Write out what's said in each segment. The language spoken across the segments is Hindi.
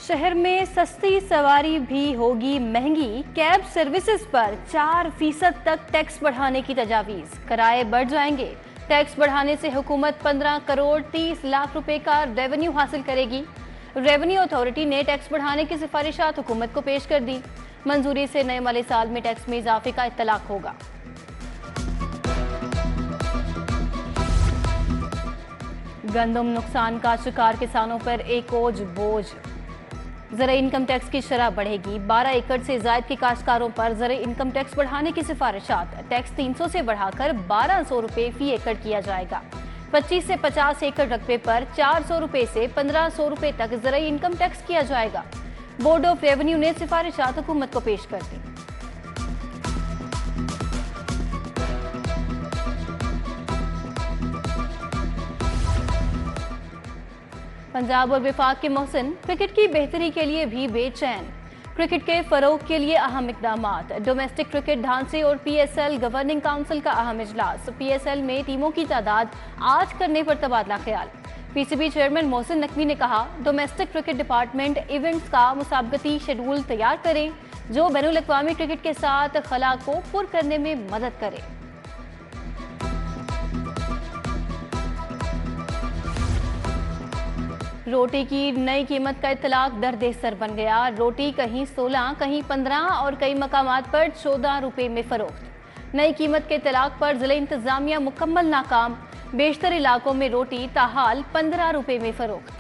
शहर में सस्ती सवारी भी होगी महंगी। कैब सर्विसेज पर 4% तक टैक्स बढ़ाने की तजावीज। किराए बढ़ जाएंगे। टैक्स बढ़ाने से हुकूमत 15 करोड़ 30 लाख रुपए का रेवेन्यू हासिल करेगी। रेवेन्यू अथॉरिटी ने टैक्स बढ़ाने की सिफारिशात हुकूमत को पेश कर दी। मंजूरी से नए माली साल में टैक्स में इजाफे का इत्तलाक होगा। गंदम नुकसान का शिकार किसानों पर एक ओज बोझ। ज़राई इनकम टैक्स की शरह बढ़ेगी। 12 एकड़ से ज़ायद के काश्तकारों पर ज़राई इनकम टैक्स बढ़ाने की सिफारिशात। टैक्स 300 से बढ़ाकर 1200 रुपए फी एकड़ किया जाएगा। 25 से 50 एकड़ रकबे पर 400 रुपए से 1500 रुपए तक ज़राई इनकम टैक्स किया जाएगा। बोर्ड ऑफ रेवेन्यू ने सिफारिशात हुकूमत को पेश कर दी। पंजाब और विफाक के मोहसिन क्रिकेट की बेहतरी के लिए भी बेचैन। क्रिकेट के फरोग के लिए अहम इकदामात। डोमेस्टिक क्रिकेट ढांचे और पीएसएल गवर्निंग काउंसिल का अहम इजलास। पीएसएल में टीमों की तादाद आज करने पर तबादला ख्याल। पीसीबी चेयरमैन मोहसिन नकवी ने कहा, डोमेस्टिक क्रिकेट डिपार्टमेंट इवेंट्स का मुसाबकती शेड्यूल तैयार करें जो बैनुल अक़वामी क्रिकेट के साथ खला को पुर करने में मदद करे। रोटी की नई कीमत का इत्तलाक दर्द सर बन गया। रोटी कहीं 16, कहीं 15 और कई मकामात पर 14 रुपए में फरोख्त। नई कीमत के इत्तलाक पर जिला इंतजामिया मुकम्मल नाकाम। बेशतर इलाकों में रोटी ताहाल 15 रुपए में फरोख्त।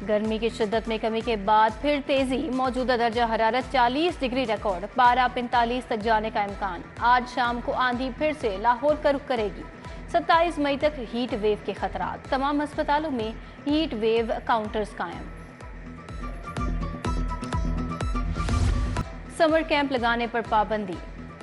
गर्मी की शिद्दत में कमी के बाद फिर तेजी। मौजूदा दर्जा हरारत 40 डिग्री रिकॉर्ड। पारा 45 तक जाने का इम्कान। आज शाम को आंधी फिर से लाहौर का रुख करेगी। 27 मई तक हीट वेव के खतरात। तमाम अस्पतालों में हीट वेव काउंटर्स कायम। समर कैंप लगाने पर पाबंदी।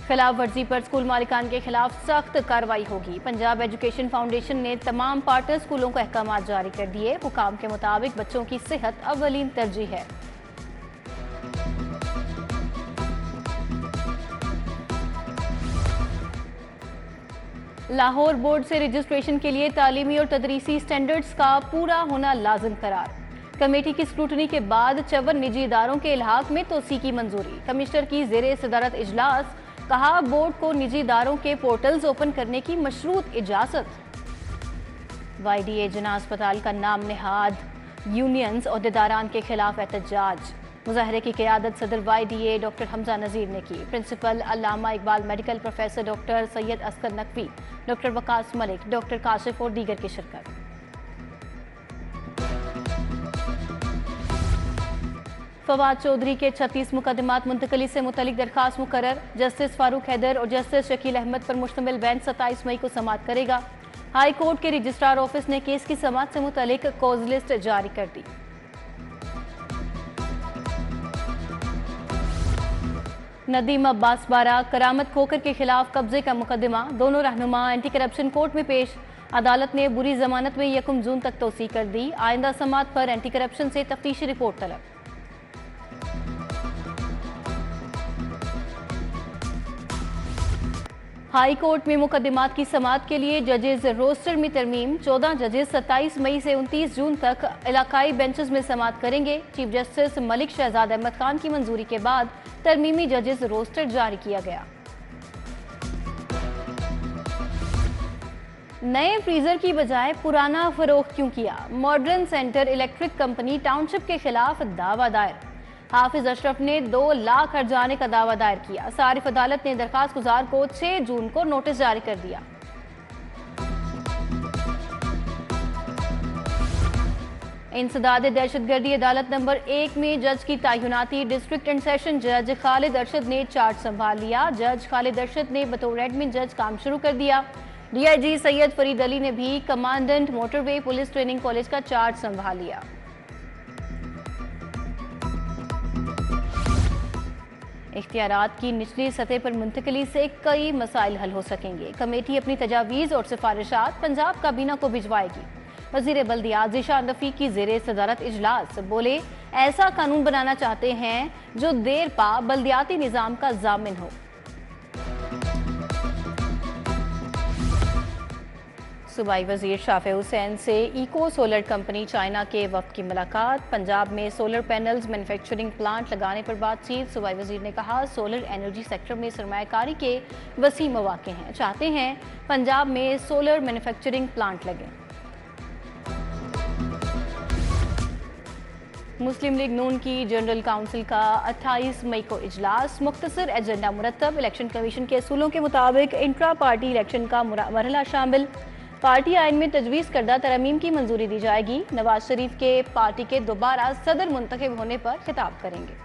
खिलाफ वर्जी पर स्कूल मालिकान के खिलाफ सख्त कार्रवाई होगी। पंजाब एजुकेशन फाउंडेशन ने तमाम पार्टनर स्कूलों को अहकाम जारी कर दिए। हुकाम के मुताबिक बच्चों की सेहत अव्वलीन तरजीह है। लाहौर बोर्ड से रजिस्ट्रेशन के लिए तालीमी और तदरीसी स्टैंडर्ड्स का पूरा होना लाजिम करार। कमेटी की स्क्रूटनी के बाद 54 निजी इदारों के इल्हाक में तोसी की मंजूरी। कमिश्नर की ज़ेरे सदारत इजलास। कहा, बोर्ड को निजी इदारों के पोर्टल्स ओपन करने की मशरूत इजाजत। YDA जना अस्पताल का नाम नेहाद। यूनियंस अहदेदारान के खिलाफ एहतजाज। मुजाहरे की क़यादत सदर YDA डॉक्टर हमजा नज़ीर ने की। Principal Allama Iqbal medical professor doctor Syed Askar Naqvi, doctor Waqas Malik, doctor Kashif और दीगर की शिरकत। फवाद चौधरी के 36 मुकदमात मुंतकली से मुतलिक दरखास्त मुकर्रर। जस्टिस फारूक हैदर और जस्टिस शकील अहमद पर मुश्तमिल बेंच 27 मई को समाअत करेगा। हाई कोर्ट के रजिस्ट्रार ऑफिस ने केस की समाअत से मुतलिक कॉज लिस्ट जारी कर दी। नदीम अब्बास बारा करामत खोकर के खिलाफ कब्जे का मुकदमा। दोनों रहनुमा एंटी करप्शन कोर्ट में पेश। अदालत ने बुरी जमानत में 1 जून तक तोसी कर दी। आइंदा समाअत पर एंटी करप्शन से तफ्तीशी रिपोर्ट तलब। हाई कोर्ट में मुकदमात की समाअत के लिए जजेस रोस्टर में तरमीम। 14 जजेस 27 मई से 29 जून तक इलाकाई बेंचेस में समाअत करेंगे। चीफ जस्टिस मलिक शहजाद अहमद खान की मंजूरी के बाद तरमीमी जजेस रोस्टर जारी किया गया। नए फ्रीजर की बजाय पुराना फरोख्त क्यों किया? Modern centre electric company township के खिलाफ दावा दायर। हाफिज अशरफ ने 2 लाख हर्जाने का दावा दायर किया। सारिफ अदालत ने दरखास्त गुजार को 6 जून को नोटिस जारी कर दिया। इंसदाद दहशतगर्दी अदालत नंबर 1 में जज की तैनाती। डिस्ट्रिक्ट एंड सेशन जज खालिद अरशद ने चार्ज संभाल लिया। जज खालिद अरशद ने बतौर एडमिन जज काम शुरू कर दिया। DIG सैयद फरीद अली ने भी commandant motorway police training college का चार्ज संभाल लिया। इख्तियारात की निचली सतह पर मुंतकली से कई मसाइल हल हो सकेंगे। कमेटी अपनी तजावीज़ और सिफारिशात पंजाब काबीना को भिजवाएगी। वज़ीर बल्दियात ज़ीशान रफ़ीक की ज़ेरे सदारत इजलास। बोले, ऐसा कानून बनाना चाहते हैं जो देर पा बल्दियाती निज़ाम का जामिन हो। सूबाई वजीर शाफे हुसैन से इको सोलर कंपनी चाइना के वफ्द की मुलाकात। पंजाब में सोलर पैनल्स मैन्युफैक्चरिंग प्लांट लगाने पर बातचीत। सूबाई वजीर ने कहा, सोलर एनर्जी सेक्टर में सरमायाकारी के वसी मौके हैं। चाहते हैं पंजाब में सोलर मैन्युफैक्चरिंग प्लांट लगे। मुस्लिम लीग नून की जनरल काउंसिल का 28 मई को इजलास। मुख्तसर एजेंडा मुरतब। इलेक्शन कमीशन के असूलों के मुताबिक इंट्रा पार्टी इलेक्शन का मरहला शामिल। पार्टी आइन में तजवीज़ करदा तरमीम की मंजूरी दी जाएगी। नवाज शरीफ के पार्टी के दोबारा सदर मुंतखब होने पर खिताब करेंगे।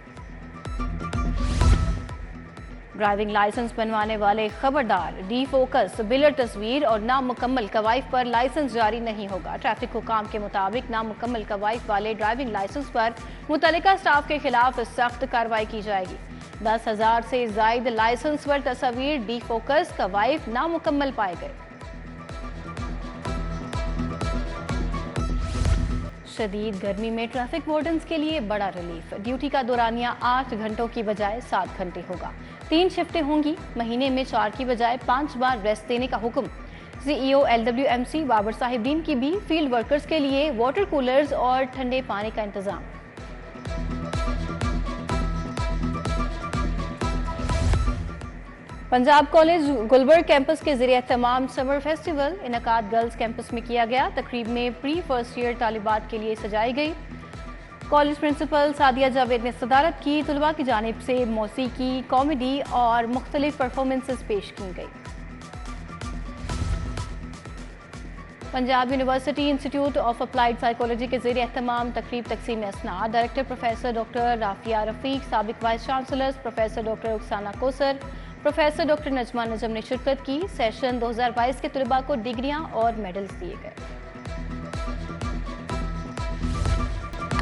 ड्राइविंग लाइसेंस बनवाने वाले खबरदार, डी फोकस, बिलर तस्वीर और नामुकम्मल कवायफ पर लाइसेंस जारी नहीं होगा। ट्रैफिक हुकाम के मुताबिक नामुकम्मल कवायफ वाले ड्राइविंग लाइसेंस पर मुतल्लिका स्टाफ के खिलाफ सख्त कार्रवाई की जाएगी। 10,000 से जायद लाइसेंस पर तस्वीर, डी फोकस, कवायफ नामुकम्मल पाए गए। शदीद गर्मी में ट्रैफिक वार्डन्स के लिए बड़ा रिलीफ। ड्यूटी का दौरानिया 8 घंटों की बजाय 7 घंटे होगा। 3 शिफ्टें होंगी। महीने में 4 की बजाय 5 बार रेस्ट देने का हुक्म। CEO LWMC बाबर साहिबदीन की भी फील्ड वर्कर्स के लिए वाटर कूलर्स और ठंडे पानी का इंतजाम। पंजाब कॉलेज गुलबर्ग कैंपस के ज़रिए तमाम समर फेस्टिवल इनकाद गर्ल्स कैंपस में किया गया। तकरीब में प्री फर्स्ट ईयर तालिबात के लिए सजाई गई। कॉलेज प्रिंसिपल सादिया जावेद ने सदारत की। तुलबा की जानिब से मौसीकी, कॉमेडी और मुख्तलिफ परफॉर्मेंसेस पेश की गई। Punjab university institute of applied psychology के ज़रिए तमाम तकरीब तकसीम असनाद। Director professor doctor Rafia Rafiq, साबिक vice chancellors professor doctor Rukhsana Kausar, professor doctor Najma Najam ने शिरकत की। सेशन 2022 के तलबा को डिग्रियां और मेडल्स दिए गए।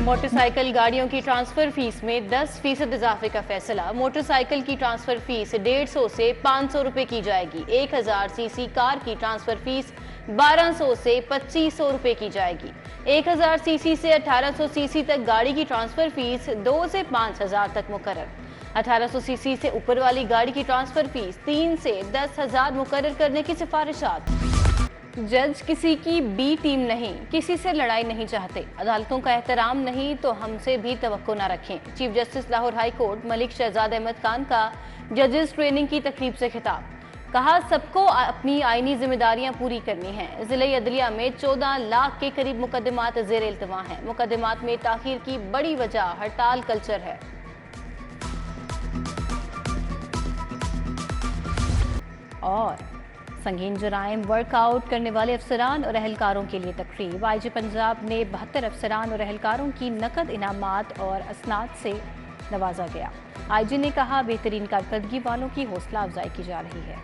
मोटरसाइकिल गाड़ियों की ट्रांसफर फीस में 10% इजाफे का फैसला। मोटरसाइकिल की ट्रांसफर फीस 150 से 500 रुपए की जाएगी। 1000 सीसी कार की ट्रांसफर फीस 1200 से 2500 रुपए की जाएगी। 1000 सीसी से 1800 सीसी तक गाड़ी की ट्रांसफर फीस 2 से 5000 तक मुकर्रर। 1800 सीसी से ऊपर वाली गाड़ी की ट्रांसफर फीस 3 से 10,000 मुकर्रर करने की सिफारिशात। जज किसी की बी टीम नहीं, किसी से लड़ाई नहीं चाहते। अदालतों का एहतराम नहीं तो हमसे भी तवक्को न रखें। Chief justice Lahore high court Malik Shahzad Ahmad Khan का जजेस ट्रेनिंग की तकरीब से खिताब। कहा, सबको अपनी आईनी जिम्मेदारियां पूरी करनी हैं। जिले अदलिया में 14 लाख के करीब मुकदमात ज़ेर इल्तवा हैं। मुकदमात में ताखीर की बड़ी वजह हड़ताल कल्चर है। और संगीन जराइम वर्कआउट करने वाले अफसरान और अहलकारों के लिए तकरीब। IG पंजाब ने 72 अफसरान और अहलकारों की नकद इनामात और असनाद से नवाजा गया। IG ने कहा, बेहतरीन कारकर्दगी वालों की हौसला अफजाई की जा रही है।